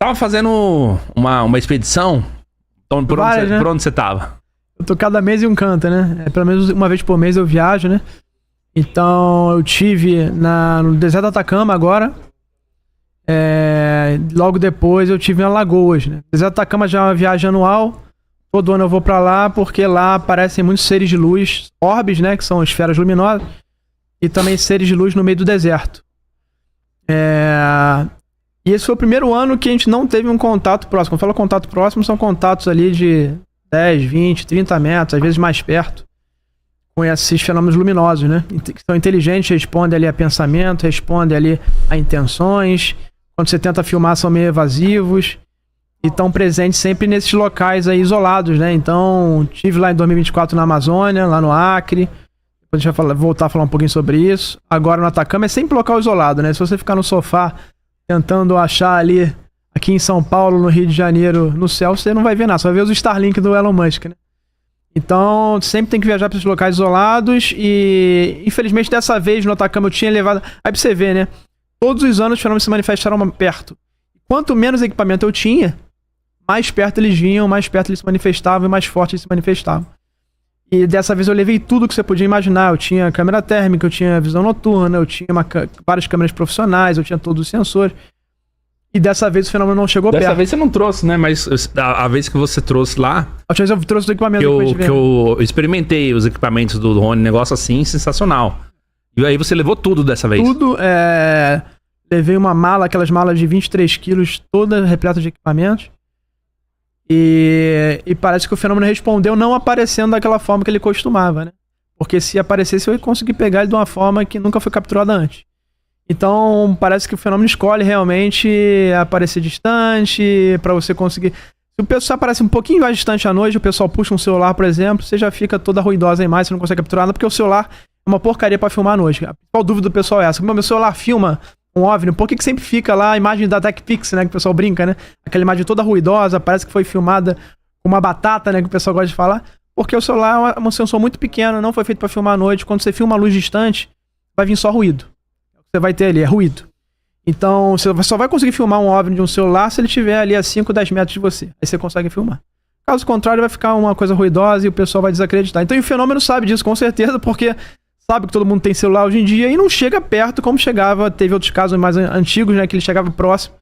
Tava fazendo uma expedição. Então, por onde você tava? Eu tô cada mês em um canto, né? Pelo menos uma vez por mês eu viajo, né? Então eu tive no deserto do Atacama agora. Logo depois eu tive em Alagoas, né? O deserto do Atacama já é uma viagem anual. Todo ano eu vou pra lá porque lá aparecem muitos seres de luz, orbes, né? Que são esferas luminosas. E também seres de luz no meio do deserto. E esse foi o primeiro ano que a gente não teve um contato próximo. Quando eu falo contato próximo, são contatos ali de 10, 20, 30 metros, às vezes mais perto, com esses fenômenos luminosos, né? Que são inteligentes, respondem ali a pensamento, respondem ali a intenções. Quando você tenta filmar, são meio evasivos. E estão presentes sempre nesses locais aí isolados, né? Então, tive lá em 2024 na Amazônia, lá no Acre. Depois a gente vai voltar a falar um pouquinho sobre isso. Agora no Atacama é sempre local isolado, né? Se você ficar no sofá tentando achar ali, aqui em São Paulo, no Rio de Janeiro, no céu, você não vai ver nada. Você vai ver os Starlink do Elon Musk, né? Então, sempre tem que viajar para esses locais isolados. E, infelizmente, dessa vez no Atacama eu tinha levado... Aí pra você ver, né? Todos os anos os fenômenos se manifestaram perto. Quanto menos equipamento eu tinha, mais perto eles vinham, mais perto eles se manifestavam e mais forte eles se manifestavam. E dessa vez eu levei tudo que você podia imaginar. Eu tinha câmera térmica, eu tinha visão noturna, eu tinha várias câmeras profissionais, eu tinha todos os sensores. E dessa vez o fenômeno não chegou perto. Dessa vez você não trouxe, né? Mas a vez que você trouxe lá... A última vez eu trouxe o equipamento. Que eu experimentei os equipamentos do Rony, negócio assim, sensacional. E aí você levou tudo dessa vez? Tudo, levei uma mala, aquelas malas de 23 quilos, toda repleta de equipamentos. E parece que o fenômeno respondeu não aparecendo daquela forma que ele costumava, né? Porque se aparecesse eu ia conseguir pegar ele de uma forma que nunca foi capturada antes. Então parece que o fenômeno escolhe realmente aparecer distante para você conseguir... Se o pessoal aparece um pouquinho mais distante à noite, o pessoal puxa um celular, por exemplo, você já fica toda ruidosa a imagem, você não consegue capturar nada, porque o celular é uma porcaria para filmar à noite. A principal dúvida do pessoal é essa. Como meu celular filma um OVNI, por que sempre fica lá a imagem da TechPix, né, que o pessoal brinca, né? Aquela imagem toda ruidosa, parece que foi filmada com uma batata, né, que o pessoal gosta de falar. Porque o celular é um sensor muito pequeno, não foi feito para filmar à noite. Quando você filma a luz distante, vai vir só ruído. O que você vai ter ali é ruído. Então, você só vai conseguir filmar um OVNI de um celular se ele estiver ali a 5, 10 metros de você. Aí você consegue filmar. Caso contrário, vai ficar uma coisa ruidosa e o pessoal vai desacreditar. Então, o fenômeno sabe disso, com certeza, porque sabe que todo mundo tem celular hoje em dia e não chega perto como chegava. Teve outros casos mais antigos, né, que ele chegava próximo.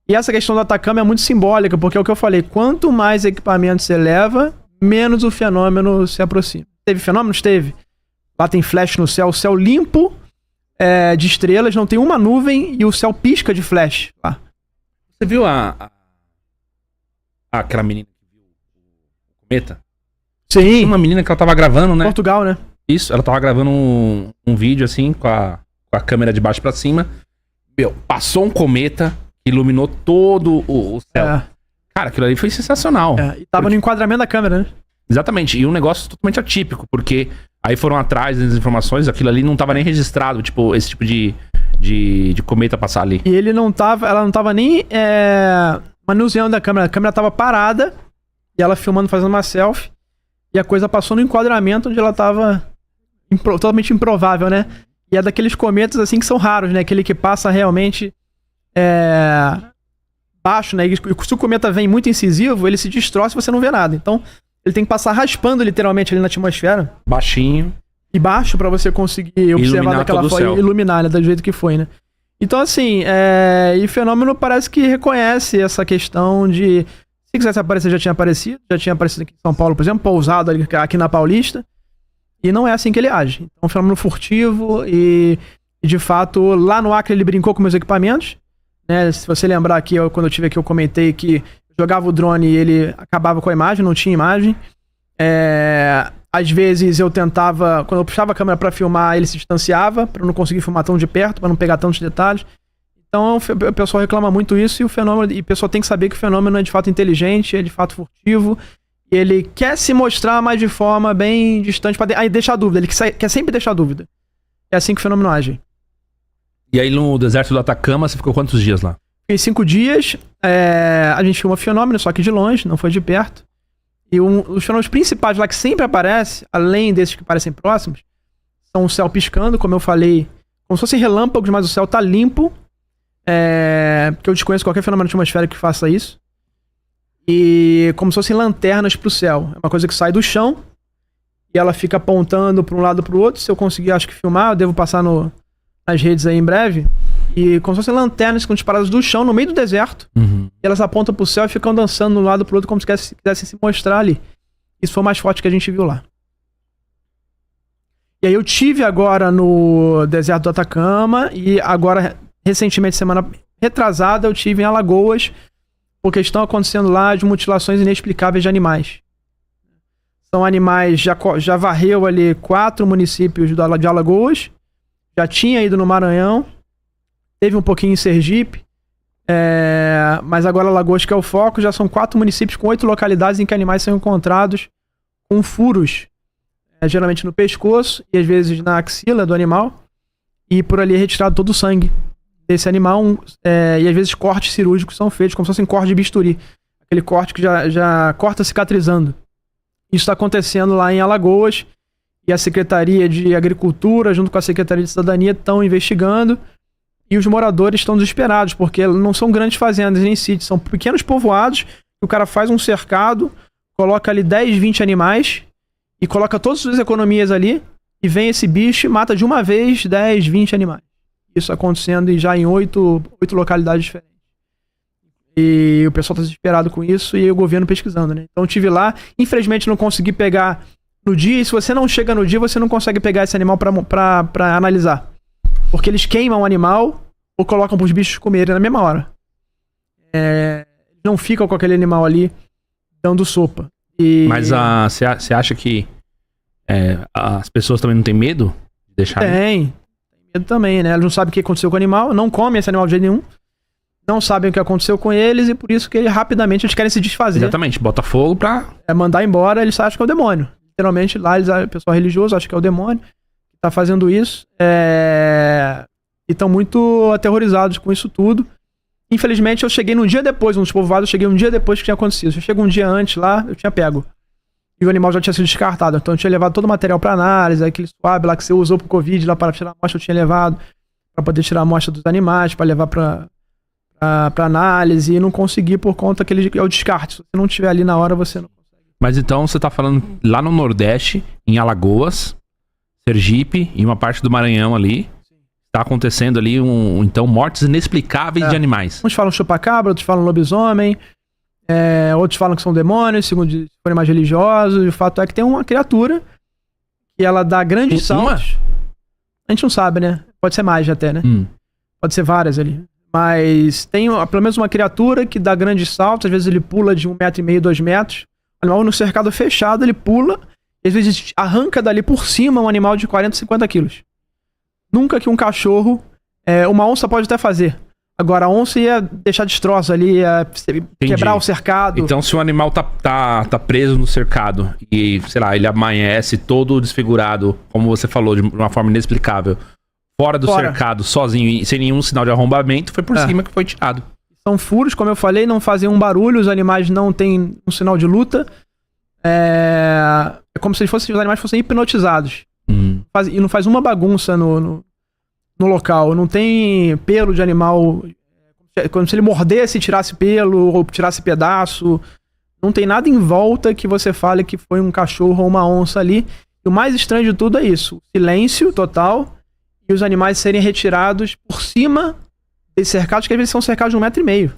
E essa questão do Atacama é muito simbólica, porque é o que eu falei. Quanto mais equipamento você leva, menos o fenômeno se aproxima. Teve fenômenos? Teve. Lá tem flash no céu, o céu limpo de estrelas, não tem uma nuvem e o céu pisca de flash lá. Você viu aquela menina que viu o cometa? Sim. Uma menina que ela tava gravando, né? Portugal, né? Isso, ela tava gravando um vídeo assim, com a câmera de baixo pra cima. Meu, passou um cometa que iluminou todo o céu. Cara, aquilo ali foi sensacional. E tava no enquadramento da câmera, né? Exatamente, e um negócio totalmente atípico, porque aí foram atrás das informações, aquilo ali não tava nem registrado, tipo, esse tipo de cometa passar ali. E ela não tava nem manuseando a câmera tava parada, e ela filmando, fazendo uma selfie, e a coisa passou no enquadramento onde ela tava totalmente improvável, né? E é daqueles cometas assim que são raros, né? Aquele que passa realmente baixo, né? E se o cometa vem muito incisivo, ele se destrói se você não vê nada. Então, ele tem que passar raspando literalmente ali na atmosfera. Baixinho. E baixo pra você conseguir observar daquela forma e iluminar, né? Do jeito que foi, né? Então, assim, e o fenômeno parece que reconhece essa questão de... Se quisesse aparecer, já tinha aparecido aqui em São Paulo, por exemplo, pousado ali, aqui na Paulista. E não é assim que ele age. Então, é um fenômeno furtivo e de fato, lá no Acre ele brincou com meus equipamentos. Né? Se você lembrar aqui, quando eu estive aqui, eu comentei que jogava o drone e ele acabava com a imagem, não tinha imagem. Às vezes eu tentava, quando eu puxava a câmera pra filmar, ele se distanciava, pra eu não conseguir filmar tão de perto, pra não pegar tantos detalhes. Então o pessoal reclama muito isso e o pessoal tem que saber que o fenômeno é de fato inteligente, é de fato furtivo. E ele quer se mostrar, mas de forma bem distante, pra deixar dúvida. Ele quer sempre deixar dúvida. É assim que o fenômeno age. E aí no deserto do Atacama, você ficou quantos dias lá? Fiquei 5 dias. A gente filma fenômeno, só que de longe, não foi de perto. E os fenômenos principais lá que sempre aparecem, além desses que parecem próximos, são o céu piscando, como eu falei, como se fossem relâmpagos, mas o céu tá limpo. Porque eu desconheço qualquer fenômeno atmosférico que faça isso. E como se fossem lanternas pro céu. É uma coisa que sai do chão e ela fica apontando para um lado para o outro. Se eu conseguir, acho que filmar, eu devo passar nas redes aí em breve. E como se fossem lanternas com disparadas do chão no meio do deserto. Uhum. E elas apontam pro céu e ficam dançando de um lado pro outro como se quisessem se mostrar ali. Isso foi o mais forte que a gente viu lá. E aí eu tive agora no deserto do Atacama e agora, recentemente, semana retrasada, eu tive em Alagoas, porque estão acontecendo lá as mutilações inexplicáveis de animais. São animais, já varreu ali 4 municípios de Alagoas, já tinha ido no Maranhão, teve um pouquinho em Sergipe, mas agora Alagoas, que é o foco, já são 4 municípios com 8 localidades em que animais são encontrados com furos, geralmente no pescoço e às vezes na axila do animal, e por ali é retirado todo o sangue desse animal, e às vezes cortes cirúrgicos são feitos como se fossem corte de bisturi, aquele corte que já corta cicatrizando. Isso está acontecendo lá em Alagoas, e a Secretaria de Agricultura, junto com a Secretaria de Cidadania, estão investigando, e os moradores estão desesperados, porque não são grandes fazendas nem sítios, são pequenos povoados, que o cara faz um cercado, coloca ali 10, 20 animais, e coloca todas as economias ali, e vem esse bicho e mata de uma vez 10, 20 animais. Isso acontecendo já em 8 localidades diferentes. E o pessoal está desesperado com isso e o governo pesquisando, né? Então eu estive lá, infelizmente não consegui pegar no dia, e se você não chega no dia, você não consegue pegar esse animal pra analisar. Porque eles queimam o animal ou colocam pros bichos comerem na mesma hora. Não ficam com aquele animal ali dando sopa. Mas você acha que as pessoas também não têm medo de deixar? Tem medo também, né? Elas não sabem o que aconteceu com o animal, não comem esse animal de jeito nenhum, não sabem o que aconteceu com eles e por isso que rapidamente eles querem se desfazer. Exatamente, bota fogo pra... mandar embora, eles acham que é o demônio. Literalmente lá, o pessoal religioso acha que é o demônio que tá fazendo isso. E estão muito aterrorizados com isso tudo. Infelizmente, eu cheguei um dia depois, nos povoados, eu cheguei um dia depois que tinha acontecido. Eu cheguei um dia antes lá, eu tinha pego. E o animal já tinha sido descartado. Então eu tinha levado todo o material pra análise, aquele swab lá que você usou pro Covid, lá para tirar a amostra, eu tinha levado pra poder tirar a amostra dos animais, pra levar pra análise, e não consegui por conta que é o descarte. Se você não estiver ali na hora, você não consegue. Mas então você tá falando lá no Nordeste, em Alagoas, Sergipe e uma parte do Maranhão ali. Tá acontecendo ali então mortes inexplicáveis de animais. Uns falam chupacabra, outros falam lobisomem, outros falam que são demônios, segundo se forem mais religiosos. E o fato é que tem uma criatura que ela dá grandes saltos. A gente não sabe, né? Pode ser mais até, né? Pode ser várias ali. Mas tem pelo menos uma criatura que dá grandes saltos. Às vezes ele pula de 1,5 metro, 2 metros. O animal no cercado fechado, ele pula. E às vezes arranca dali por cima um animal de 40, 50 quilos. Nunca que um cachorro... uma onça pode até fazer. Agora a onça ia deixar destroço ali, ia quebrar o cercado. Então se o animal tá preso no cercado e, sei lá, ele amanhece todo desfigurado, como você falou, de uma forma inexplicável, fora do cercado, sozinho e sem nenhum sinal de arrombamento, foi por cima que foi tirado. São furos, como eu falei, não fazem um barulho, os animais não têm um sinal de luta. É como se os animais fossem hipnotizados. E não faz uma bagunça no local. Não tem pelo de animal. Como se ele mordesse e tirasse pelo ou tirasse pedaço. Não tem nada em volta que você fale que foi um cachorro ou uma onça ali. E o mais estranho de tudo é isso. O silêncio total e os animais serem retirados por cima desses cercados, que às vezes são cercados de 1,5 metro.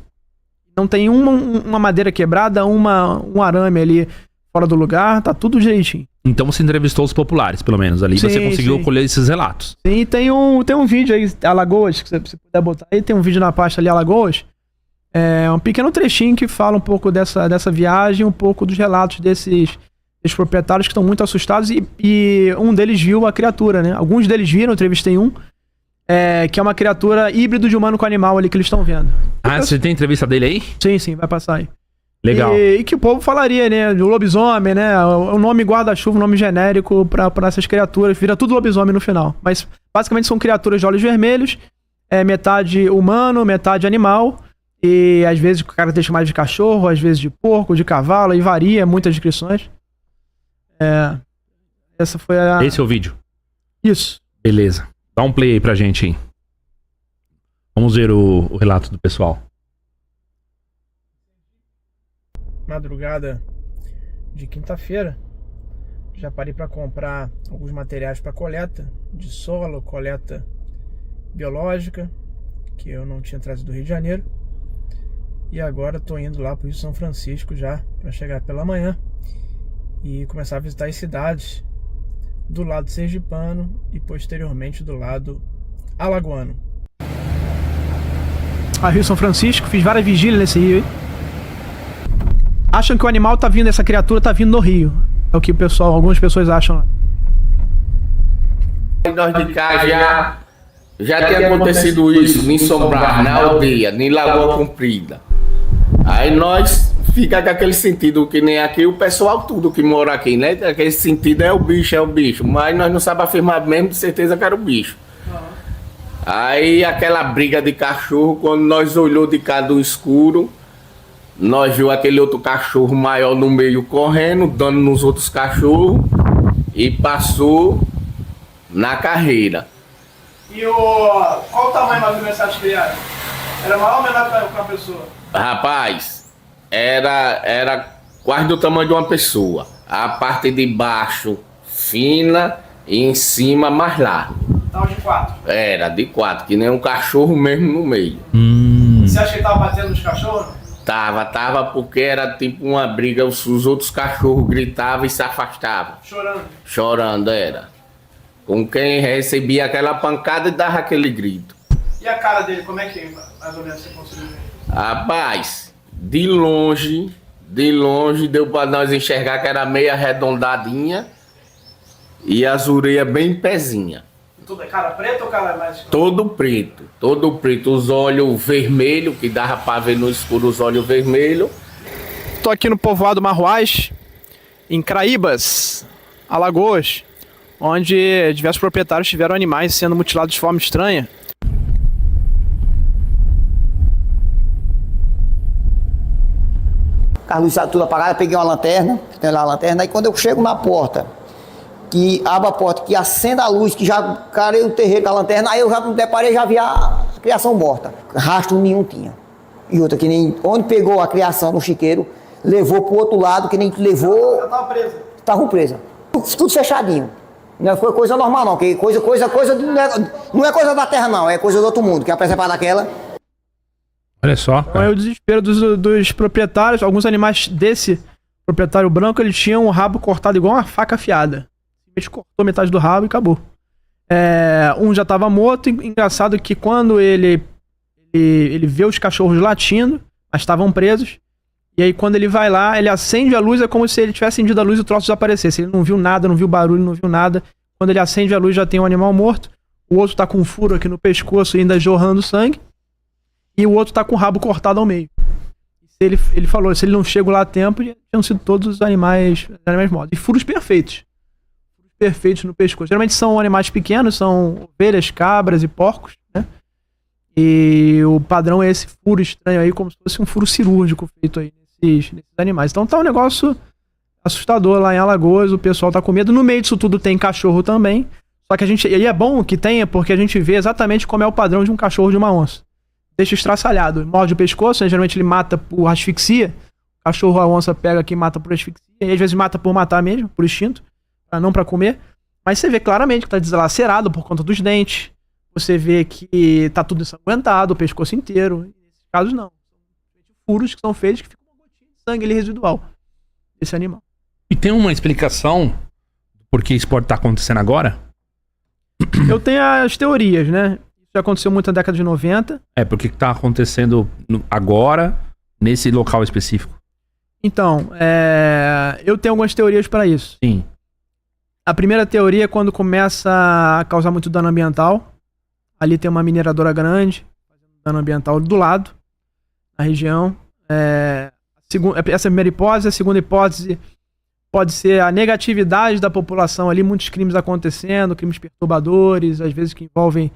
Não tem uma madeira quebrada, um arame ali fora do lugar, tá tudo direitinho. Então você entrevistou os populares, pelo menos, ali. Sim, você conseguiu colher esses relatos. Sim, tem um vídeo aí, Alagoas, que você puder botar aí, tem um vídeo na pasta ali, Alagoas. Um pequeno trechinho que fala um pouco dessa viagem, um pouco dos relatos desses proprietários que estão muito assustados e um deles viu a criatura, né? Alguns deles viram, eu entrevistei um, que é uma criatura híbrido de humano com animal ali que eles estão vendo. Você tem entrevista dele aí? Sim, vai passar aí. Legal. E que o povo falaria, né? Do lobisomem, né? O nome guarda-chuva, o nome genérico pra essas criaturas. Vira tudo lobisomem no final. Mas basicamente são criaturas de olhos vermelhos, metade humano, metade animal. E às vezes o cara deixa mais de cachorro, às vezes de porco, de cavalo, e varia, muitas descrições. Essa foi a... Esse é o vídeo? Isso. Beleza. Dá um play aí pra gente aí. Vamos ver o relato do pessoal. Madrugada de quinta-feira, já parei para comprar alguns materiais para coleta de solo, coleta biológica, que eu não tinha trazido do Rio de Janeiro. E agora estou indo lá para o Rio São Francisco já, para chegar pela manhã e começar a visitar as cidades do lado sergipano e posteriormente do lado alagoano. A Rio São Francisco, fiz várias vigílias nesse rio, hein? Acham que o animal tá vindo, essa criatura tá vindo no rio. É o que algumas pessoas acham lá. Nós de cá já tinha acontecido isso, em Sobrar, na aldeia, em Lagoa Comprida. Aí nós fica com aquele sentido que nem aqui o pessoal tudo que mora aqui, né? Aquele sentido é o bicho, mas nós não sabemos afirmar mesmo de certeza que era o bicho. Aí aquela briga de cachorro, quando nós olhou de cá do escuro, nós viu aquele outro cachorro maior no meio correndo, dando nos outros cachorros e passou na carreira. E qual o tamanho mais ou menos que criaram? Era maior ou menor que uma pessoa? Rapaz, era quase do tamanho de uma pessoa. A parte de baixo fina e em cima mais larga. Tava de 4? Era de 4, que nem um cachorro mesmo no meio. Você acha que ele tava batendo nos cachorros? Tava porque era tipo uma briga, os outros cachorros gritavam e se afastavam. Chorando, era. Com quem recebia aquela pancada e dava aquele grito. E a cara dele, como é que mais ou menos você conseguiu ver? Rapaz, de longe deu pra nós enxergar que era meio arredondadinha e as orelhas bem pezinha. Tudo é cara preta ou cara mais? Todo preto, os olhos vermelhos, que dava pra ver no escuro os olhos vermelhos. Tô aqui no povoado Marroás, em Craíbas, Alagoas, onde diversos proprietários tiveram animais sendo mutilados de forma estranha. A luz tudo apagada, peguei uma lanterna, tem lá a lanterna, aí quando eu chego na porta, que abre a porta, que acenda a luz, que já carei o terreiro com a lanterna, aí eu já me deparei, já vi a criação morta. Rastro nenhum tinha. E outra, que nem onde pegou a criação no chiqueiro, levou pro outro lado, que nem levou... Já tava presa? Estavam presa. Tudo fechadinho. Não foi coisa normal não, que coisa não é coisa da terra não, é coisa do outro mundo, que é a preservar daquela. Olha só. Então é o desespero dos proprietários. Alguns animais desse proprietário branco, eles tinham o rabo cortado igual uma faca afiada. Ele cortou metade do rabo e acabou. Um já estava morto. Engraçado que quando ele vê os cachorros latindo, mas estavam presos. E aí quando ele vai lá, ele acende a luz, é como se ele tivesse acendido a luz e o troço desaparecesse. Ele não viu nada, não viu barulho, não viu nada. Quando ele acende a luz, já tem um animal morto. O outro tá com um furo aqui no pescoço, ainda jorrando sangue. E o outro tá com o rabo cortado ao meio. Ele falou, se ele não chega lá a tempo, tinham sido todos os animais mortos. E furos perfeitos. Perfeitos no pescoço. Geralmente são animais pequenos, são ovelhas, cabras e porcos, né? E o padrão é esse furo estranho aí, como se fosse um furo cirúrgico feito aí nesses animais. Então tá um negócio assustador lá em Alagoas, o pessoal tá com medo. No meio disso tudo tem cachorro também. Só que e é bom que tenha, porque a gente vê exatamente como é o padrão de um cachorro de uma onça. Deixa estraçalhado, morde o pescoço, né? Geralmente ele mata por asfixia. O cachorro, a onça pega aqui e mata por asfixia. E às vezes mata por matar mesmo, por instinto. Não pra comer. Mas você vê claramente que tá deslacerado por conta dos dentes. Você vê que tá tudo ensanguentado, o pescoço inteiro. Nesses casos não. São furos que são feitos que ficam uma gotinha de sangue ali residual desse animal. E tem uma explicação por que isso pode estar acontecendo agora? Eu tenho as teorias, né? Já aconteceu muito na década de 90. Porque tá acontecendo agora, nesse local específico. Então, eu tenho algumas teorias para isso. Sim. A primeira teoria é quando começa a causar muito dano ambiental. Ali tem uma mineradora grande, fazendo dano ambiental do lado, na região. Essa é a primeira hipótese. A segunda hipótese pode ser a negatividade da população ali, muitos crimes acontecendo, crimes perturbadores, às vezes que envolvem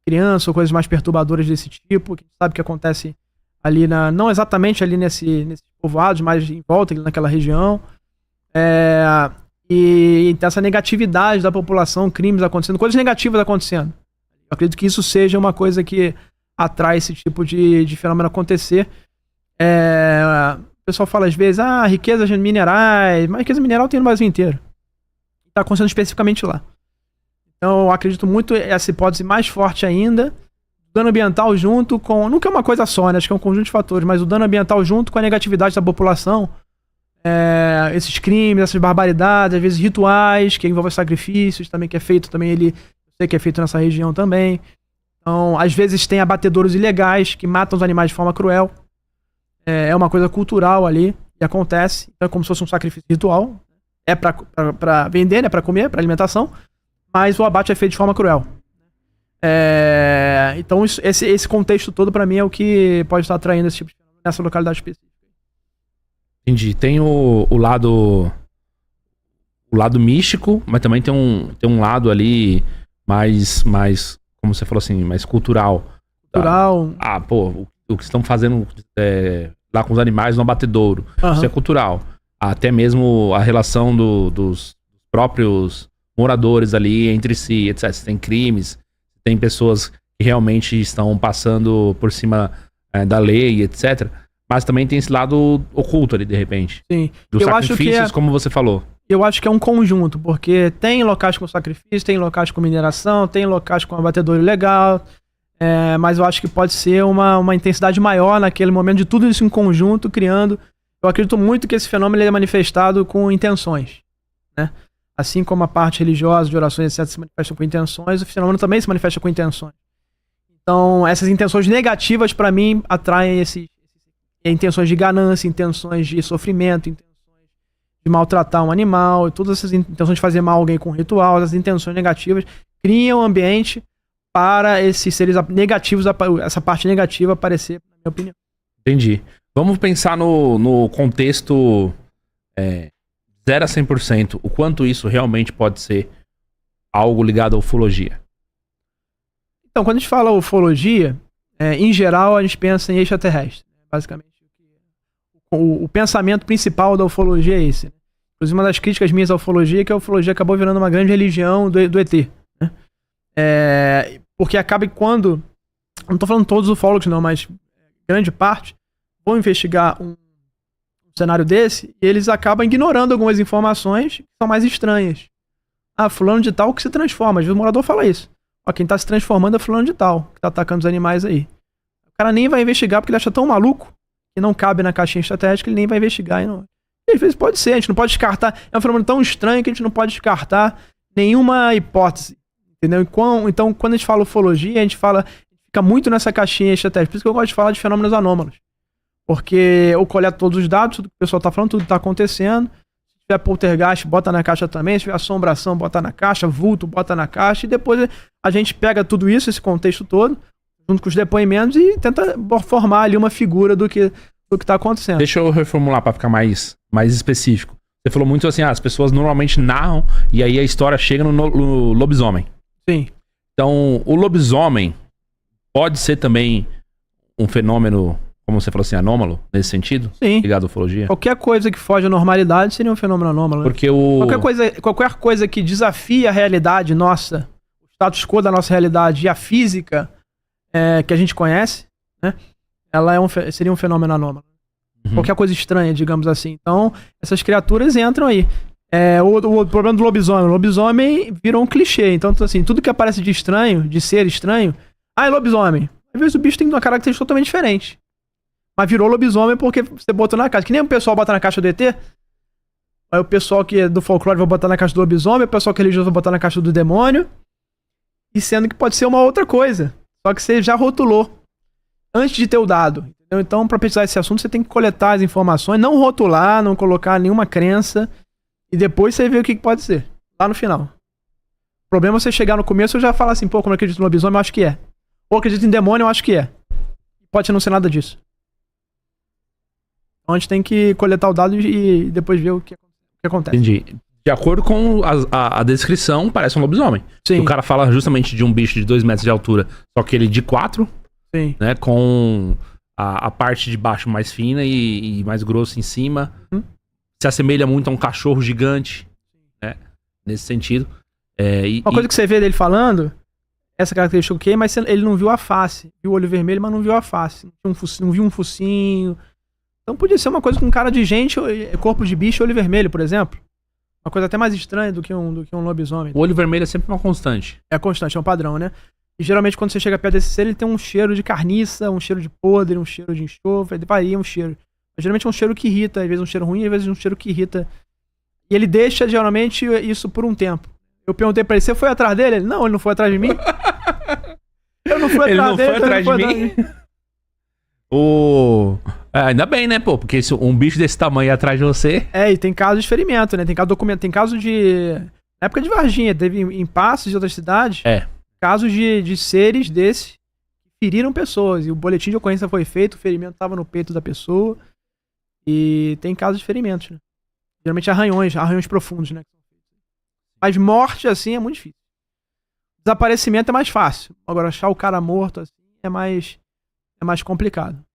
criança ou coisas mais perturbadoras desse tipo, que a gente sabe que acontece ali não exatamente ali nesses povoados, mas em volta, ali naquela região. E essa negatividade da população, crimes acontecendo, coisas negativas acontecendo. Eu acredito que isso seja uma coisa que atrai esse tipo de fenômeno acontecer. O pessoal fala às vezes, riquezas minerais, mas riqueza mineral tem no Brasil inteiro. Está acontecendo especificamente lá. Então eu acredito muito essa hipótese mais forte ainda. Dano ambiental junto com... Nunca é uma coisa só, né? Acho que é um conjunto de fatores, mas o dano ambiental junto com a negatividade da população, esses crimes, essas barbaridades, às vezes rituais, que envolvem sacrifícios, também que é feito, também eu sei que é feito nessa região também. Então, às vezes tem abatedouros ilegais que matam os animais de forma cruel. É uma coisa cultural ali, e acontece. Então é como se fosse um sacrifício ritual. É pra vender, né? Pra comer, pra alimentação. Mas o abate é feito de forma cruel. Então esse contexto todo pra mim é o que pode estar atraindo esse tipo de fenômeno nessa localidade específica. Entendi. Tem o lado místico, mas também tem um lado ali mais, como você falou assim, mais cultural. Cultural. O que estão fazendo lá com os animais no abatedouro. Isso é cultural. Até mesmo a relação dos próprios moradores ali entre si, etc. Tem crimes, tem pessoas que realmente estão passando por cima da lei, etc. Mas também tem esse lado oculto ali, de repente. Sim. Dos sacrifícios, como você falou. Eu acho que é um conjunto, porque tem locais com sacrifício, tem locais com mineração, tem locais com abatedouro ilegal, mas eu acho que pode ser uma intensidade maior naquele momento de tudo isso em conjunto, criando... Eu acredito muito que esse fenômeno ele é manifestado com intenções, né? Assim como a parte religiosa, de orações, etc., se manifesta com intenções, o fenômeno também se manifesta com intenções. Então, essas intenções negativas, para mim, atraem intenções de ganância, intenções de sofrimento, intenções de maltratar um animal, todas essas intenções de fazer mal a alguém com ritual, essas intenções negativas, criam um ambiente para esses seres negativos, essa parte negativa aparecer, na minha opinião. Entendi. Vamos pensar no contexto 0 a 100%. O quanto isso realmente pode ser algo ligado à ufologia? Então, quando a gente fala ufologia, em geral a gente pensa em extraterrestre. Basicamente, o pensamento principal da ufologia é esse. Inclusive, uma das críticas minhas à ufologia é que a ufologia acabou virando uma grande religião do ET. Né? Porque acaba que quando... Não estou falando todos os ufólogos não, mas grande parte vão investigar um cenário desse e eles acabam ignorando algumas informações que são mais estranhas. Fulano de tal que se transforma. Às vezes o morador fala isso. Quem tá se transformando é fulano de tal, que tá atacando os animais aí. O cara nem vai investigar porque ele acha tão maluco que não cabe na caixinha estratégica que ele nem vai investigar. E às vezes pode ser, a gente não pode descartar. É um fenômeno tão estranho que a gente não pode descartar nenhuma hipótese. Entendeu? Então, quando a gente fala ufologia, a gente fica muito nessa caixinha estratégica. Por isso que eu gosto de falar de fenômenos anômalos. Porque eu coleto todos os dados, tudo que o pessoal tá falando, tudo que tá acontecendo. Se tiver poltergeist, bota na caixa também. Se tiver assombração, bota na caixa. Vulto, bota na caixa. E depois a gente pega tudo isso, esse contexto todo, junto com os depoimentos e tenta formar ali uma figura do que tá acontecendo. Deixa eu reformular para ficar mais específico. Você falou muito assim, as pessoas normalmente narram e aí a história chega no lobisomem. Sim. Então, o lobisomem pode ser também um fenômeno, como você falou assim, anômalo, nesse sentido? Sim. Ligado à ufologia? Qualquer coisa que foge à normalidade seria um fenômeno anômalo. Né? Porque qualquer coisa que desafia a realidade nossa, o status quo da nossa realidade e a física que a gente conhece, né? Ela seria um fenômeno anômalo. Qualquer coisa estranha, digamos assim. Então, essas criaturas entram aí. O problema do lobisomem. O lobisomem virou um clichê. Então, assim, tudo que aparece de estranho, de ser estranho, é lobisomem. Às vezes o bicho tem uma característica totalmente diferente. Mas virou lobisomem porque você botou na caixa. Que nem o pessoal bota na caixa do ET. Aí o pessoal que é do folclore vai botar na caixa do lobisomem, o pessoal que é religioso vai botar na caixa do demônio. E sendo que pode ser uma outra coisa. Só que você já rotulou antes de ter o dado. Entendeu? Então, para pesquisar esse assunto, você tem que coletar as informações, não rotular, não colocar nenhuma crença. E depois você vê o que pode ser. Lá no final. O problema é você chegar no começo e já falar assim, como eu acredito no lobisomem, eu acho que é. Ou acredito em demônio, eu acho que é. Pode não ser nada disso. Então a gente tem que coletar o dado e depois ver o que acontece. Entendi. De acordo com a descrição, parece um lobisomem. Sim. O cara fala justamente de um bicho de 2 metros de altura, só que ele de 4, Sim. Né? Com a parte de baixo mais fina e mais grosso em cima. Se assemelha muito a um cachorro gigante, né? Nesse sentido. Uma coisa que você vê dele falando essa característica ok, mas ele não viu a face. Viu o olho vermelho, mas não viu a face. Não viu um focinho. Então podia ser uma coisa com cara de gente, corpo de bicho e olho vermelho, por exemplo. Uma coisa até mais estranha do que um lobisomem. O olho vermelho é sempre uma constante. É constante, é um padrão, né? E geralmente quando você chega perto desse ser, ele tem um cheiro de carniça, um cheiro de podre, um cheiro de enxofre, ele varia um cheiro. Mas, geralmente é um cheiro que irrita, às vezes um cheiro ruim, às vezes um cheiro que irrita. E ele deixa, geralmente, isso por um tempo. Eu perguntei pra ele, você foi atrás dele? Ele, não, ele não foi atrás de mim. Eu não fui atrás dele. Ele não foi atrás de mim? Ainda bem, né, pô? Porque se um bicho desse tamanho ir atrás de você... E tem casos de ferimento, né? Tem caso de... Na época de Varginha, teve em Passos e outras cidades, casos de seres desses que feriram pessoas. E o boletim de ocorrência foi feito, o ferimento estava no peito da pessoa. E tem casos de ferimentos, né? Geralmente arranhões profundos, né? Mas morte, assim, é muito difícil. Desaparecimento é mais fácil. Agora, achar o cara morto, assim, é mais complicado.